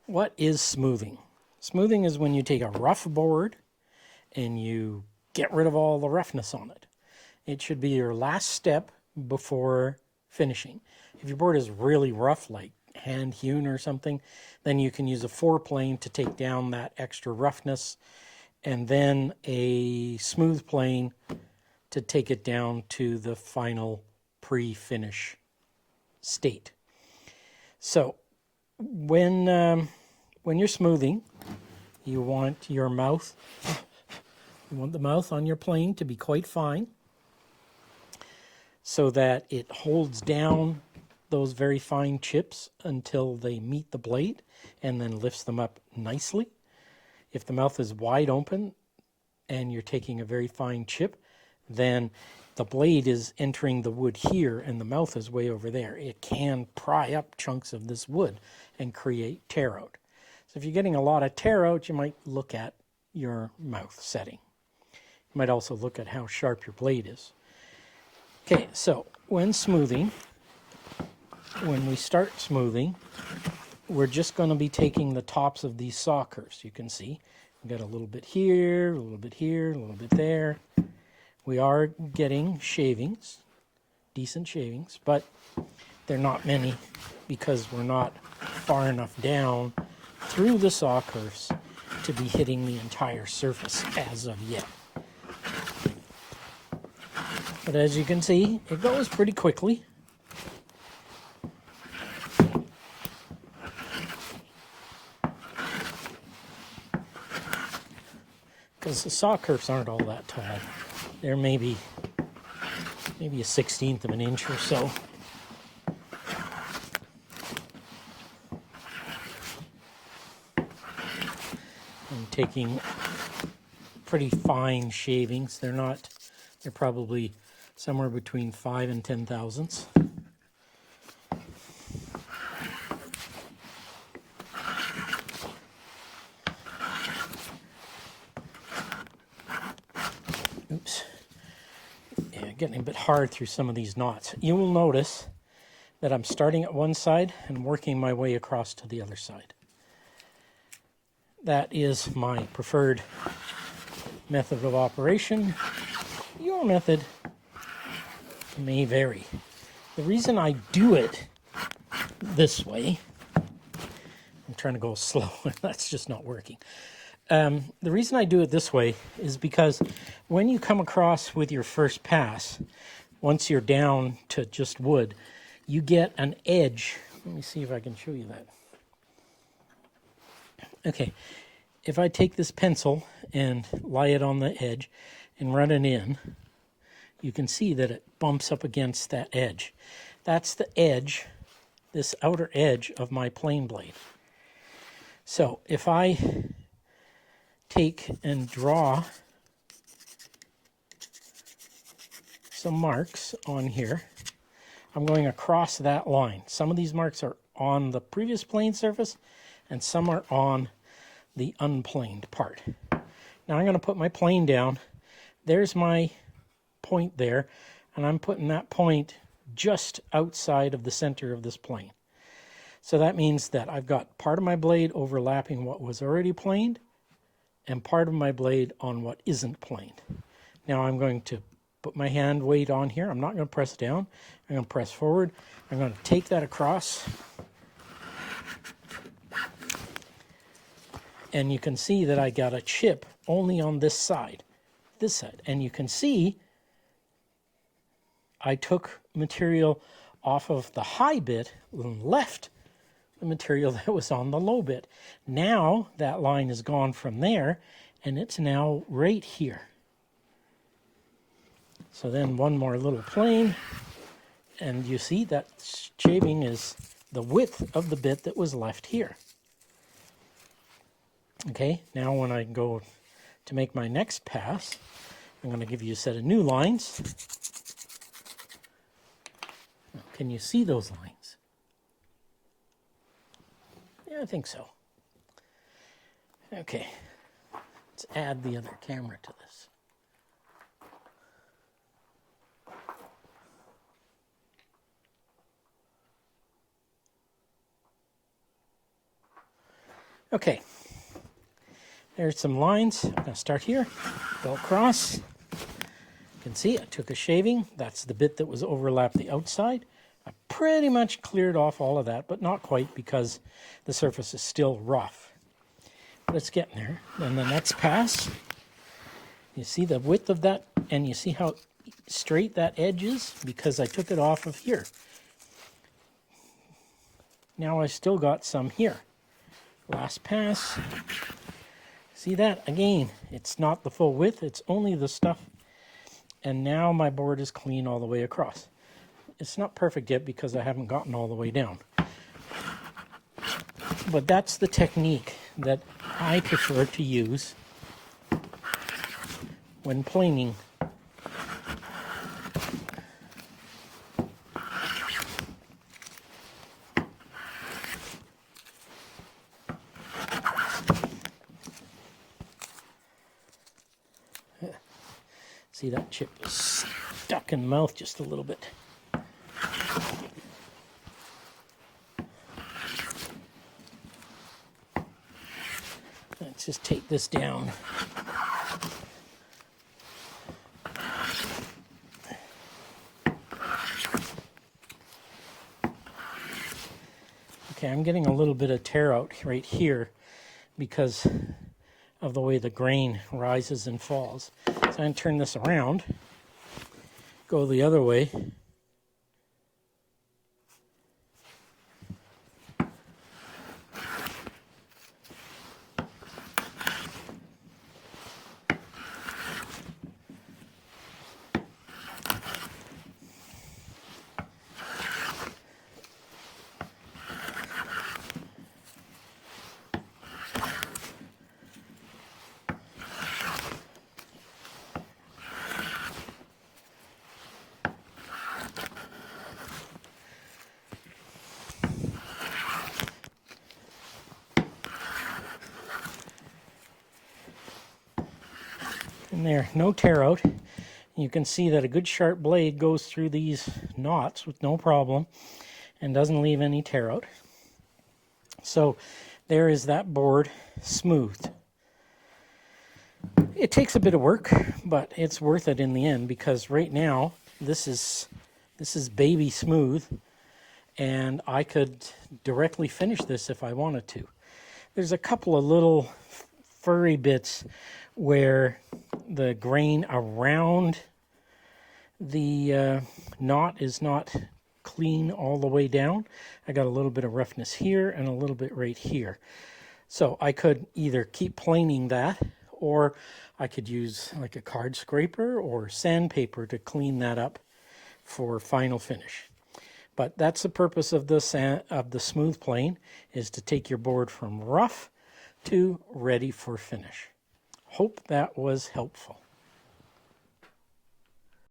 What is smoothing? Smoothing is when you take a rough board and you get rid of all the roughness on it. It should be your last step before finishing. If your board is really rough, like hand hewn or something, then you can use a 4-plane to take down that extra roughness, and then a smooth plane to take it down to the final pre-finish state. So when you're smoothing, you want the mouth on your plane to be quite fine so that it holds down those very fine chips until they meet the blade and then lifts them up nicely. If the mouth is wide open and you're taking a very fine chip, then the blade is entering the wood here and the mouth is way over there. It can pry up chunks of this wood and create tear out. So if you're getting a lot of tear out, you might look at your mouth setting. You might also look at how sharp your blade is. Okay, so when we start smoothing, we're just going to be taking the tops of these saw curves. You can see we've got a little bit here, a little bit here, a little bit there. We are getting shavings, decent shavings, but they're not many because we're not far enough down through the saw curves to be hitting the entire surface as of yet. But as you can see, it goes pretty quickly. Because the saw curves aren't all that tall. They're maybe a 1/16 of an inch or so. I'm taking pretty fine shavings. They're probably somewhere between 5 and 10 thousandths. Oops. Yeah, getting a bit hard through some of these knots. You will notice that I'm starting at one side and working my way across to the other side. That is my preferred method of operation. Your method may vary. The reason I do it this way, I'm trying to go slow, and that's just not working. The reason I do it this way is because when you come across with your first pass, once you're down to just wood, you get an edge. Let me see if I can show you that. Okay, if I take this pencil and lie it on the edge and run it in, you can see that it bumps up against that edge. That's the edge, this outer edge of my plane blade. So if I take and draw some marks on here, I'm going across that line. Some of these marks are on the previous plane surface and some are on the unplaned part. Now I'm going to put my plane down. There's my point there, and I'm putting that point just outside of the center of this plane. So that means that I've got part of my blade overlapping what was already planed and part of my blade on what isn't planed. Now I'm going to put my hand weight on here. I'm not going to press down. I'm going to press forward. I'm going to take that across. And you can see that I got a chip only on this side. And you can see I took material off of the high bit and left the material that was on the low bit. Now that line is gone from there and it's now right here. So then one more little plane, and you see that shaving is the width of the bit that was left here. Okay, now when I go to make my next pass, I'm going to give you a set of new lines. Can you see those lines? Yeah, I think so. Okay, let's add the other camera to this. Okay, there's some lines. I'm going to start here, go across. You can see I took a shaving. That's the bit that was overlapped the outside. I pretty much cleared off all of that, but not quite because the surface is still rough. But it's getting there. Then the next pass, you see the width of that, and you see how straight that edge is because I took it off of here. Now I still got some here. Last pass. See that? Again, it's not the full width, it's only the stuff. And now my board is clean all the way across. It's not perfect yet because I haven't gotten all the way down. But that's the technique that I prefer to use when planing. See, that chip is stuck in the mouth just a little bit. Let's just take this down. Okay, I'm getting a little bit of tear out right here because of the way the grain rises and falls. So I'm going to turn this around, go the other way. And there, no tear out. You can see that a good sharp blade goes through these knots with no problem and doesn't leave any tear out. So there is that board smoothed. It takes a bit of work, but it's worth it in the end because right now this is baby smooth and I could directly finish this if I wanted to. There's a couple of little furry bits where the grain around the knot is not clean all the way down. I got a little bit of roughness here and a little bit right here. So I could either keep planing that or I could use like a card scraper or sandpaper to clean that up for final finish. But that's the purpose of the smooth plane, is to take your board from rough to ready for finish. Hope that was helpful.